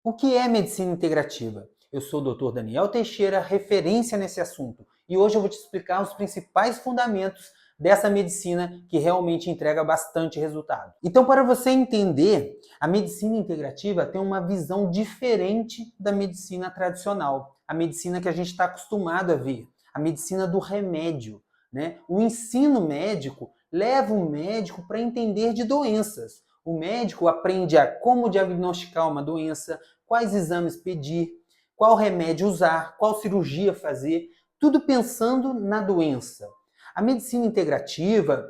O que é medicina integrativa? Eu sou o Dr. Daniel Teixeira, referência nesse assunto, e hoje eu vou te explicar os principais fundamentos dessa medicina que realmente entrega bastante resultado. Então, para você entender, a medicina integrativa tem uma visão diferente da medicina tradicional, a medicina que a gente está acostumado a ver, a medicina do remédio, né? O ensino médico leva o médico para entender de doenças. O médico aprende a como diagnosticar uma doença, quais exames pedir, qual remédio usar, qual cirurgia fazer, tudo pensando na doença. A medicina integrativa,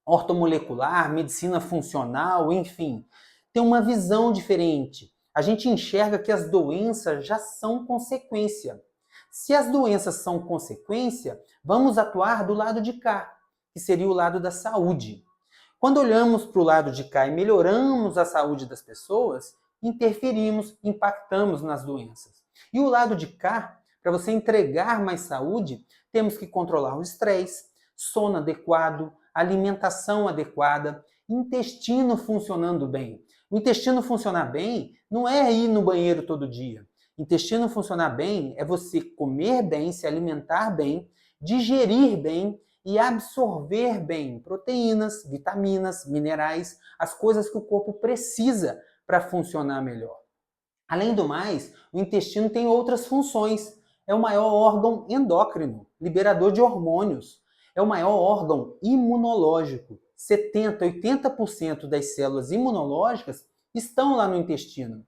ortomolecular, medicina funcional, enfim, tem uma visão diferente. A gente enxerga que as doenças já são consequência. Se as doenças são consequência, vamos atuar do lado de cá, que seria o lado da saúde. Quando olhamos para o lado de cá e melhoramos a saúde das pessoas, interferimos, impactamos nas doenças. E o lado de cá, para você entregar mais saúde, temos que controlar o estresse, sono adequado, alimentação adequada, intestino funcionando bem. O intestino funcionar bem não é ir no banheiro todo dia. Intestino funcionar bem é você comer bem, se alimentar bem, digerir bem e absorver bem proteínas, vitaminas, minerais, as coisas que o corpo precisa para funcionar melhor. Além do mais, o intestino tem outras funções. É o maior órgão endócrino, liberador de hormônios. É o maior órgão imunológico. 70, 80% das células imunológicas estão lá no intestino.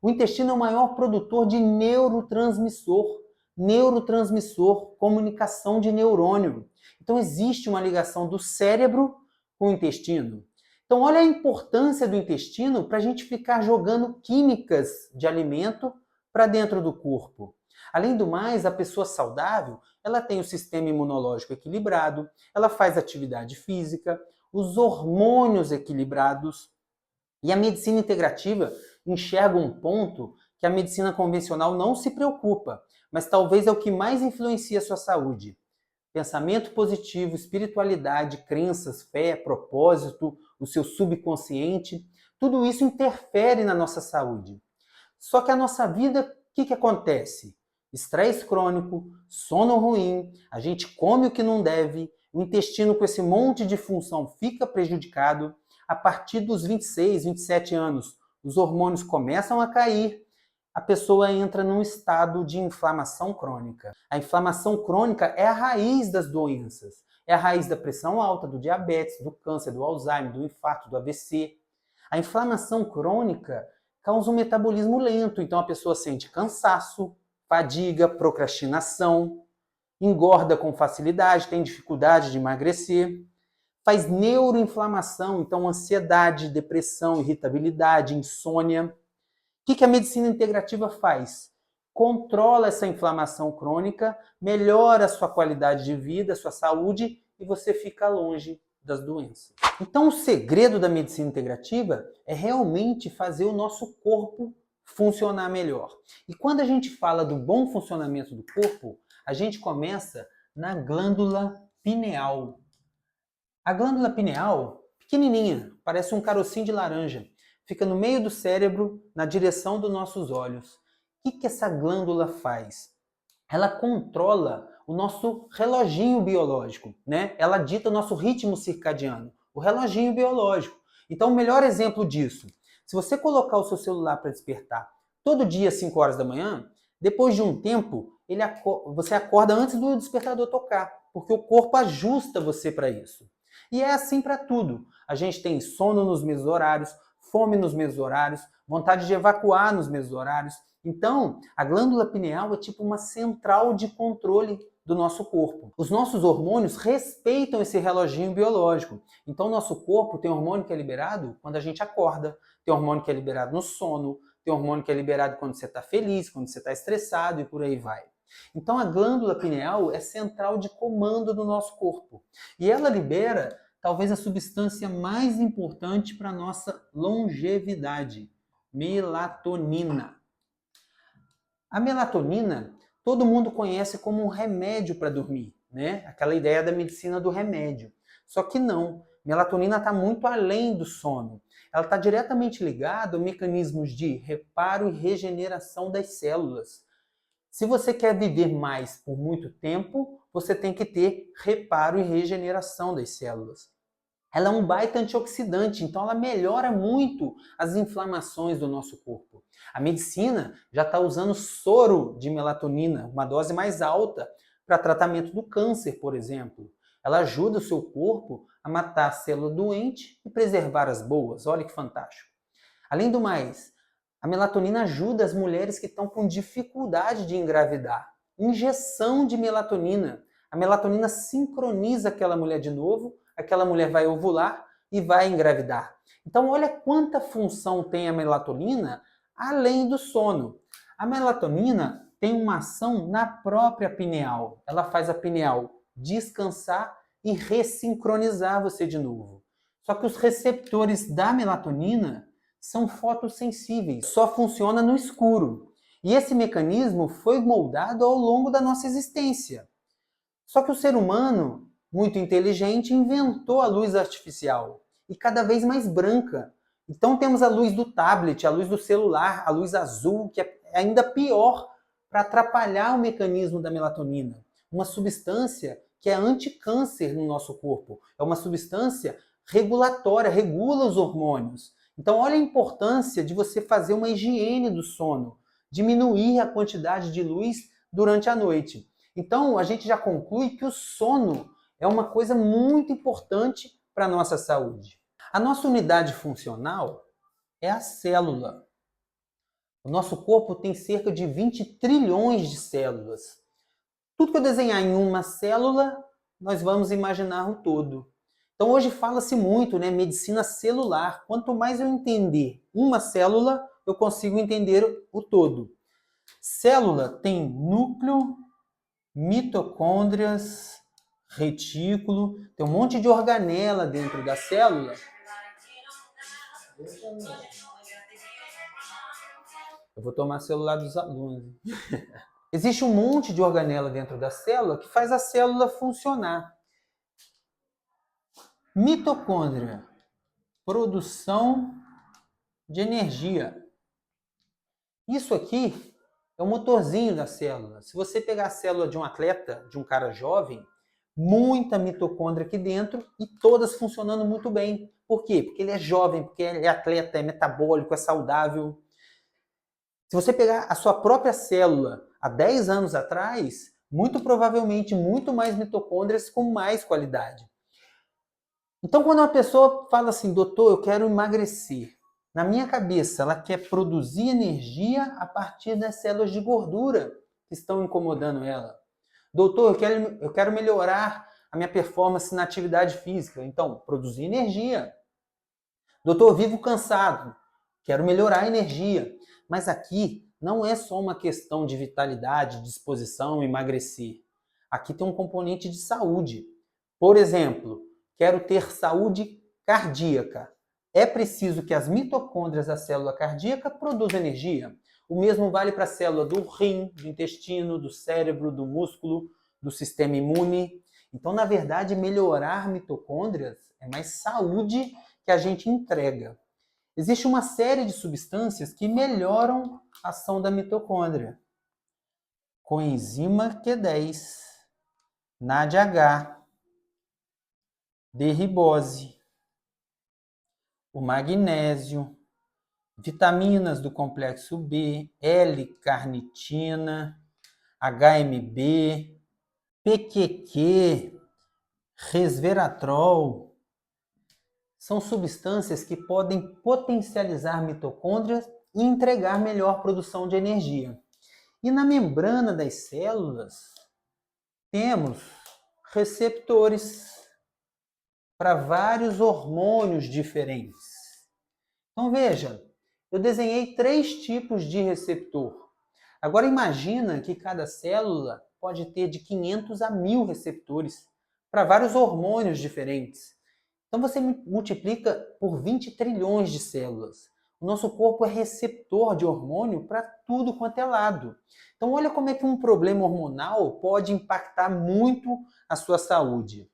O intestino é o maior produtor de neurotransmissor. Neurotransmissor, comunicação de neurônio. Então existe uma ligação do cérebro com o intestino. Então olha a importância do intestino para a gente ficar jogando químicas de alimento para dentro do corpo. Além do mais, a pessoa saudável, ela tem o sistema imunológico equilibrado, ela faz atividade física, os hormônios equilibrados. E a medicina integrativa enxerga um ponto que a medicina convencional não se preocupa, mas talvez é o que mais influencia a sua saúde. Pensamento positivo, espiritualidade, crenças, fé, propósito, o seu subconsciente, tudo isso interfere na nossa saúde. Só que a nossa vida, o que acontece? Estresse crônico, sono ruim, a gente come o que não deve, o intestino com esse monte de função fica prejudicado. A partir dos 26, 27 anos, os hormônios começam a cair, a pessoa entra num estado de inflamação crônica. A inflamação crônica é a raiz das doenças. É a raiz da pressão alta, do diabetes, do câncer, do Alzheimer, do infarto, do AVC. A inflamação crônica causa um metabolismo lento, então a pessoa sente cansaço, fadiga, procrastinação, engorda com facilidade, tem dificuldade de emagrecer, faz neuroinflamação, então ansiedade, depressão, irritabilidade, insônia. O que a medicina integrativa faz? Controla essa inflamação crônica, melhora a sua qualidade de vida, a sua saúde e você fica longe das doenças. Então o segredo da medicina integrativa é realmente fazer o nosso corpo funcionar melhor. E quando a gente fala do bom funcionamento do corpo, a gente começa na glândula pineal. A glândula pineal, pequenininha, parece um carocinho de laranja, fica no meio do cérebro, na direção dos nossos olhos. O que essa glândula faz? Ela controla o nosso reloginho biológico, né? Ela dita o nosso ritmo circadiano, o reloginho biológico. Então, o melhor exemplo disso, se você colocar o seu celular para despertar todo dia às 5 horas da manhã, depois de um tempo, você acorda antes do despertador tocar, porque o corpo ajusta você para isso. E é assim para tudo. A gente tem sono nos mesmos horários, fome nos mesmos horários, vontade de evacuar nos mesmos horários. Então, a glândula pineal é tipo uma central de controle do nosso corpo. Os nossos hormônios respeitam esse reloginho biológico. Então, nosso corpo tem hormônio que é liberado quando a gente acorda, tem hormônio que é liberado no sono, tem hormônio que é liberado quando você está feliz, quando você está estressado e por aí vai. Então, a glândula pineal é central de comando do nosso corpo. E ela libera talvez a substância mais importante para a nossa longevidade, melatonina. A melatonina, todo mundo conhece como um remédio para dormir, né? Aquela ideia da medicina do remédio. Só que não. Melatonina está muito além do sono. Ela está diretamente ligada a mecanismos de reparo e regeneração das células. Se você quer viver mais por muito tempo, você tem que ter reparo e regeneração das células. Ela é um baita antioxidante, então ela melhora muito as inflamações do nosso corpo. A medicina já está usando soro de melatonina, uma dose mais alta, para tratamento do câncer, por exemplo. Ela ajuda o seu corpo a matar a célula doente e preservar as boas. Olha que fantástico. Além do mais, a melatonina ajuda as mulheres que estão com dificuldade de engravidar. Injeção de melatonina. A melatonina sincroniza aquela mulher de novo, aquela mulher vai ovular e vai engravidar. Então, olha quanta função tem a melatonina além do sono. A melatonina tem uma ação na própria pineal. Ela faz a pineal descansar e ressincronizar você de novo. Só que os receptores da melatonina são fotossensíveis, só funciona no escuro. E esse mecanismo foi moldado ao longo da nossa existência. Só que o ser humano, muito inteligente, inventou a luz artificial e cada vez mais branca. Então temos a luz do tablet, a luz do celular, a luz azul, que é ainda pior para atrapalhar o mecanismo da melatonina. Uma substância que é anticâncer no nosso corpo. É uma substância regulatória, regula os hormônios. Então olha a importância de você fazer uma higiene do sono, diminuir a quantidade de luz durante a noite. Então, a gente já conclui que o sono é uma coisa muito importante para a nossa saúde. A nossa unidade funcional é a célula. O nosso corpo tem cerca de 20 trilhões de células. Tudo que eu desenhar em uma célula, nós vamos imaginar o todo. Então, hoje fala-se muito, né, medicina celular. Quanto mais eu entender uma célula, eu consigo entender o todo. Célula tem núcleo, mitocôndrias, retículo, tem um monte de organela dentro da célula. Eu vou tomar celular dos alunos. Existe um monte de organela dentro da célula que faz a célula funcionar. Mitocôndria, produção de energia. Isso aqui é o motorzinho da célula. Se você pegar a célula de um atleta, de um cara jovem, muita mitocôndria aqui dentro e todas funcionando muito bem. Por quê? Porque ele é jovem, porque ele é atleta, é metabólico, é saudável. Se você pegar a sua própria célula há 10 anos atrás, muito provavelmente muito mais mitocôndrias com mais qualidade. Então, quando uma pessoa fala assim, doutor, eu quero emagrecer, na minha cabeça, ela quer produzir energia a partir das células de gordura que estão incomodando ela. Doutor, eu quero melhorar a minha performance na atividade física. Então, produzir energia. Doutor, eu vivo cansado. Quero melhorar a energia. Mas aqui não é só uma questão de vitalidade, disposição, emagrecer. Aqui tem um componente de saúde. Por exemplo, quero ter saúde cardíaca. É preciso que as mitocôndrias da célula cardíaca produzam energia. O mesmo vale para a célula do rim, do intestino, do cérebro, do músculo, do sistema imune. Então, na verdade, melhorar mitocôndrias é mais saúde que a gente entrega. Existe uma série de substâncias que melhoram a ação da mitocôndria. Coenzima Q10, NADH, D-ribose, o magnésio, vitaminas do complexo B, L-carnitina, HMB, PQQ, resveratrol, são substâncias que podem potencializar mitocôndrias e entregar melhor produção de energia. E na membrana das células, temos receptores para vários hormônios diferentes. Então veja, eu desenhei 3 tipos de receptor. Agora imagina que cada célula pode ter de 500 a 1000 receptores para vários hormônios diferentes. Então você multiplica por 20 trilhões de células. O nosso corpo é receptor de hormônio para tudo quanto é lado. Então olha como é que um problema hormonal pode impactar muito a sua saúde.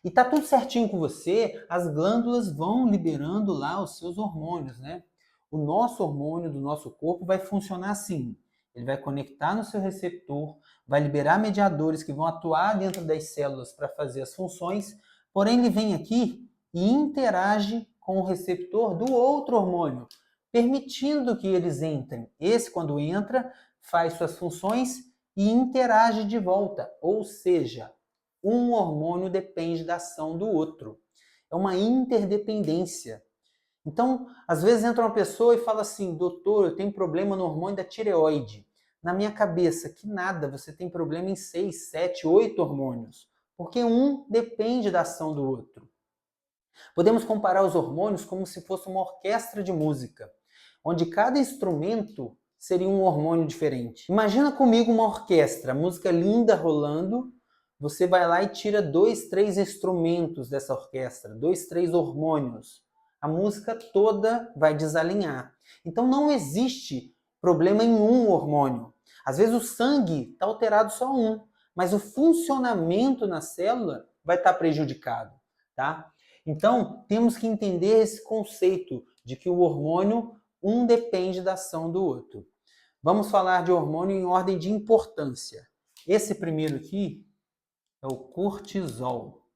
e tá tudo certinho com você, as glândulas vão liberando lá os seus hormônios, né? O nosso hormônio do nosso corpo vai funcionar assim. Ele vai conectar no seu receptor, vai liberar mediadores que vão atuar dentro das células para fazer as funções, porém ele vem aqui e interage com o receptor do outro hormônio, permitindo que eles entrem. Esse, quando entra, faz suas funções e interage de volta, ou seja, um hormônio depende da ação do outro. É uma interdependência. Então, às vezes entra uma pessoa e fala assim, doutor, eu tenho problema no hormônio da tireoide. Na minha cabeça, que nada, você tem problema em 6, 7, 8 hormônios, porque um depende da ação do outro. Podemos comparar os hormônios como se fosse uma orquestra de música, onde cada instrumento seria um hormônio diferente. Imagina comigo uma orquestra, música linda rolando, você vai lá e tira 2, 3 instrumentos dessa orquestra, 2, 3 hormônios. A música toda vai desalinhar. Então não existe problema em um hormônio. Às vezes o sangue está alterado só um, mas o funcionamento na célula vai estar prejudicado, tá? Então, temos que entender esse conceito de que o hormônio, um depende da ação do outro. Vamos falar de hormônio em ordem de importância. Esse primeiro aqui é o cortisol.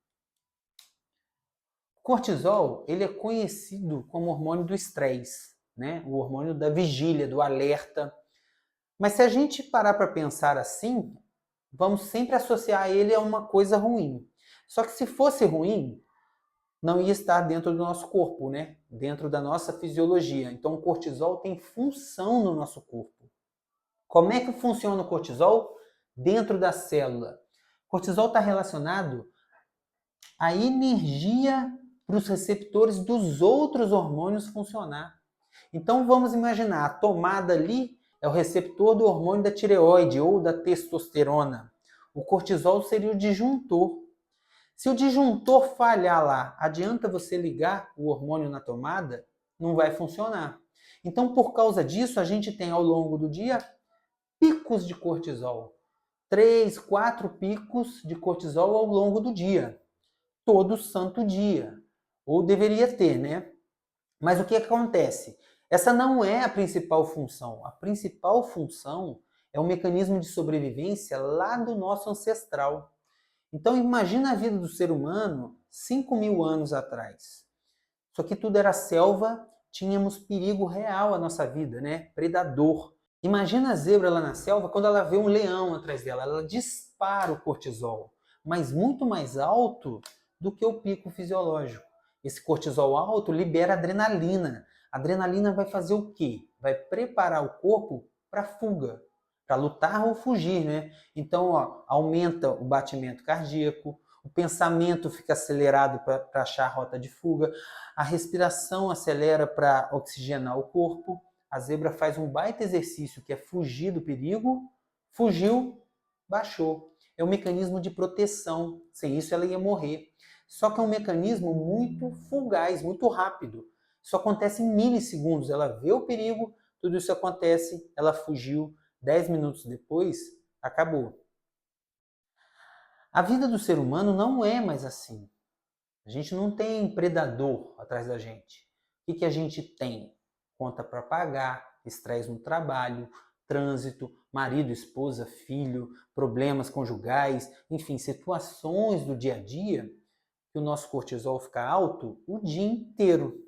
O cortisol, ele é conhecido como hormônio do estresse, né? O hormônio da vigília, do alerta. Mas se a gente parar para pensar assim, vamos sempre associar ele a uma coisa ruim. Só que se fosse ruim, não ia estar dentro do nosso corpo, né? Dentro da nossa fisiologia. Então o cortisol tem função no nosso corpo. Como é que funciona o cortisol? Dentro da célula. O cortisol está relacionado à energia para os receptores dos outros hormônios funcionar. Então vamos imaginar, a tomada ali é o receptor do hormônio da tireoide ou da testosterona. O cortisol seria o disjuntor. Se o disjuntor falhar lá, adianta você ligar o hormônio na tomada? Não vai funcionar. Então, por causa disso, a gente tem ao longo do dia picos de cortisol. 3, 4 picos de cortisol ao longo do dia. Todo santo dia. Ou deveria ter, né? Mas o que acontece? Essa não é a principal função. A principal função é o mecanismo de sobrevivência lá do nosso ancestral. Então imagina a vida do ser humano 5.000 anos atrás. Isso aqui tudo era selva, tínhamos perigo real à nossa vida, né? Predador. Imagina a zebra lá na selva, quando ela vê um leão atrás dela, ela dispara o cortisol, mas muito mais alto do que o pico fisiológico. Esse cortisol alto libera adrenalina. A adrenalina vai fazer o quê? Vai preparar o corpo para fuga, para lutar ou fugir, né? Então, aumenta o batimento cardíaco, o pensamento fica acelerado para achar a rota de fuga, a respiração acelera para oxigenar o corpo. A zebra faz um baita exercício que é fugir do perigo, fugiu, baixou. É um mecanismo de proteção, sem isso ela ia morrer. Só que é um mecanismo muito fugaz, muito rápido. Isso acontece em milissegundos. Ela vê o perigo, tudo isso acontece, ela fugiu, 10 minutos depois, acabou. A vida do ser humano não é mais assim. A gente não tem predador atrás da gente. O que a gente tem? Conta para pagar, estresse no trabalho, trânsito, marido, esposa, filho, problemas conjugais, enfim, situações do dia a dia que o nosso cortisol fica alto o dia inteiro.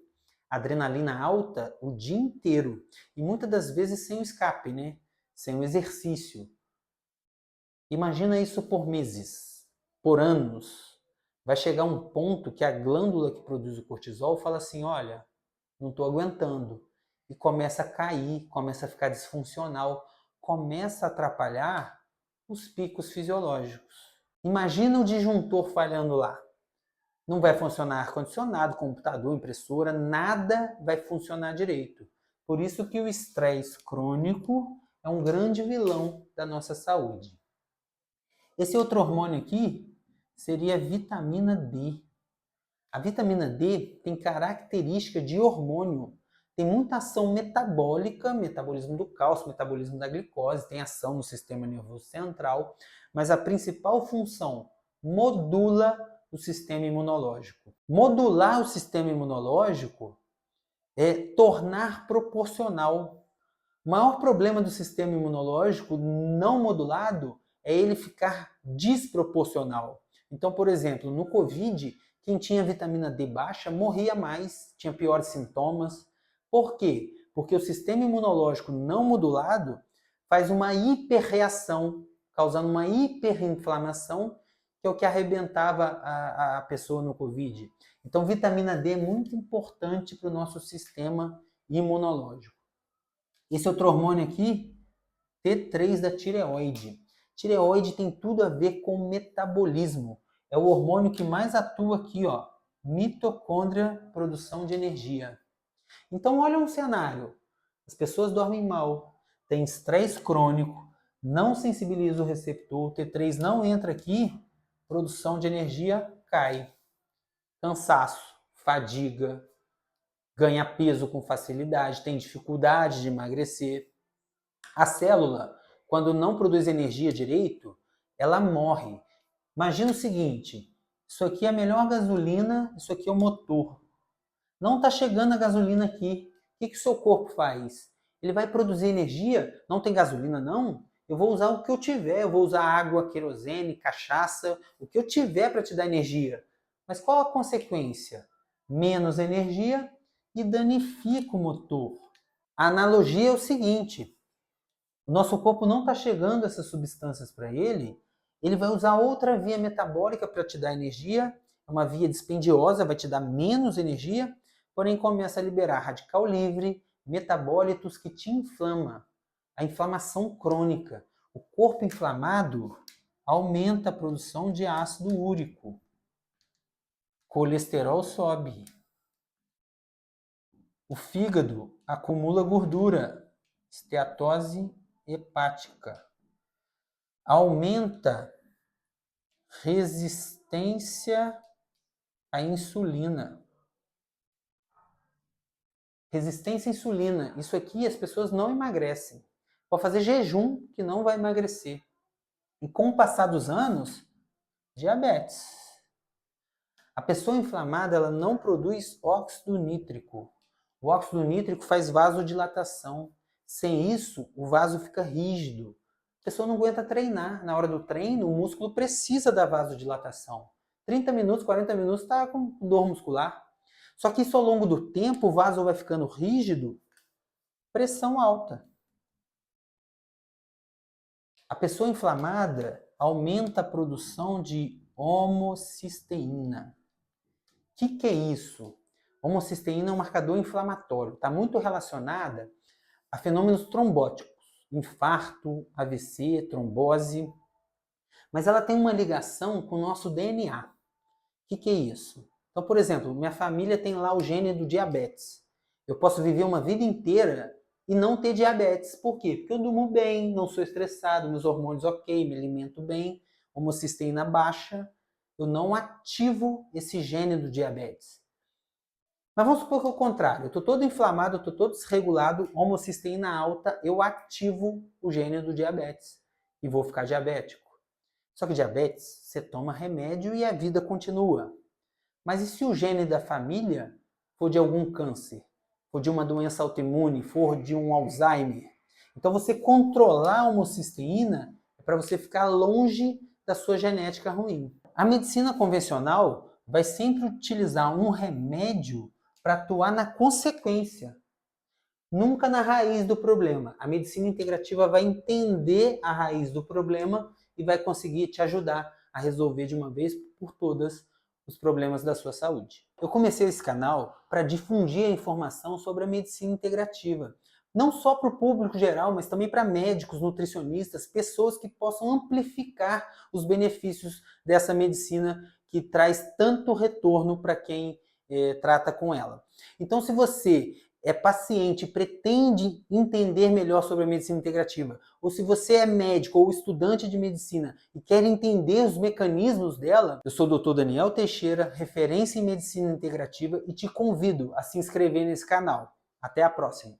Adrenalina alta o dia inteiro. E muitas das vezes sem o escape, né? Sem o exercício. Imagina isso por meses, por anos. Vai chegar um ponto que a glândula que produz o cortisol fala assim, olha, não estou aguentando. E começa a cair, começa a ficar disfuncional, começa a atrapalhar os picos fisiológicos. Imagina o disjuntor falhando lá. Não vai funcionar ar-condicionado, computador, impressora, nada vai funcionar direito. Por isso que o estresse crônico é um grande vilão da nossa saúde. Esse outro hormônio aqui seria a vitamina D. A vitamina D tem característica de hormônio. Tem muita ação metabólica, metabolismo do cálcio, metabolismo da glicose, tem ação no sistema nervoso central, mas a principal função modula o sistema imunológico. Modular o sistema imunológico é tornar proporcional. O maior problema do sistema imunológico não modulado é ele ficar desproporcional. Então, por exemplo, no Covid, quem tinha vitamina D baixa morria mais, tinha piores sintomas. Por quê? Porque o sistema imunológico não modulado faz uma hiperreação, causando uma hiperinflamação, que é o que arrebentava a pessoa no Covid. Então, vitamina D é muito importante para o nosso sistema imunológico. Esse outro hormônio aqui, T3 da tireoide. Tireoide tem tudo a ver com metabolismo. É o hormônio que mais atua aqui, ó, mitocôndria, produção de energia. Então, olha um cenário. As pessoas dormem mal, têm estresse crônico, não sensibiliza o receptor, o T3 não entra aqui, produção de energia cai. Cansaço, fadiga, ganha peso com facilidade, tem dificuldade de emagrecer. A célula, quando não produz energia direito, ela morre. Imagina o seguinte, isso aqui é a melhor gasolina, isso aqui é o motor. Não está chegando a gasolina aqui. O que o seu corpo faz? Ele vai produzir energia? Não tem gasolina, não? Eu vou usar o que eu tiver. Eu vou usar água, querosene, cachaça, o que eu tiver para te dar energia. Mas qual a consequência? Menos energia e danifica o motor. A analogia é o seguinte, o nosso corpo não está chegando essas substâncias para ele vai usar outra via metabólica para te dar energia, é uma via dispendiosa, vai te dar menos energia, porém começa a liberar radical livre, metabólitos que te inflamam. A inflamação crônica. O corpo inflamado aumenta a produção de ácido úrico. Colesterol sobe. O fígado acumula gordura. Esteatose hepática. Aumenta resistência à insulina. Resistência à insulina. Isso aqui as pessoas não emagrecem. Pode fazer jejum que não vai emagrecer. E com o passar dos anos, diabetes. A pessoa inflamada ela não produz óxido nítrico. O óxido nítrico faz vasodilatação. Sem isso, o vaso fica rígido. A pessoa não aguenta treinar. Na hora do treino, o músculo precisa da vasodilatação. 30 minutos, 40 minutos está com dor muscular. Só que isso ao longo do tempo, o vaso vai ficando rígido, pressão alta. A pessoa inflamada aumenta a produção de homocisteína. O que é isso? Homocisteína é um marcador inflamatório. Está muito relacionada a fenômenos trombóticos. Infarto, AVC, trombose. Mas ela tem uma ligação com o nosso DNA. O que é isso? Então, por exemplo, minha família tem lá o gene do diabetes. Eu posso viver uma vida inteira e não ter diabetes. Por quê? Porque eu durmo bem, não sou estressado, meus hormônios ok, me alimento bem, homocisteína baixa. Eu não ativo esse gene do diabetes. Mas vamos supor que é o contrário. Eu estou todo inflamado, eu estou todo desregulado, homocisteína alta, eu ativo o gene do diabetes e vou ficar diabético. Só que diabetes, você toma remédio e a vida continua. Mas e se o gene da família for de algum câncer, for de uma doença autoimune, for de um Alzheimer? Então você controlar a homocisteína é para você ficar longe da sua genética ruim. A medicina convencional vai sempre utilizar um remédio para atuar na consequência, nunca na raiz do problema. A medicina integrativa vai entender a raiz do problema e vai conseguir te ajudar a resolver de uma vez por todas os problemas da sua saúde. Eu comecei esse canal para difundir a informação sobre a medicina integrativa, não só para o público geral, mas também para médicos, nutricionistas, pessoas que possam amplificar os benefícios dessa medicina que traz tanto retorno para quem trata com ela. Então, se você é paciente e pretende entender melhor sobre a medicina integrativa, ou se você é médico ou estudante de medicina e quer entender os mecanismos dela, eu sou o Dr. Daniel Teixeira, referência em medicina integrativa, e te convido a se inscrever nesse canal. Até a próxima!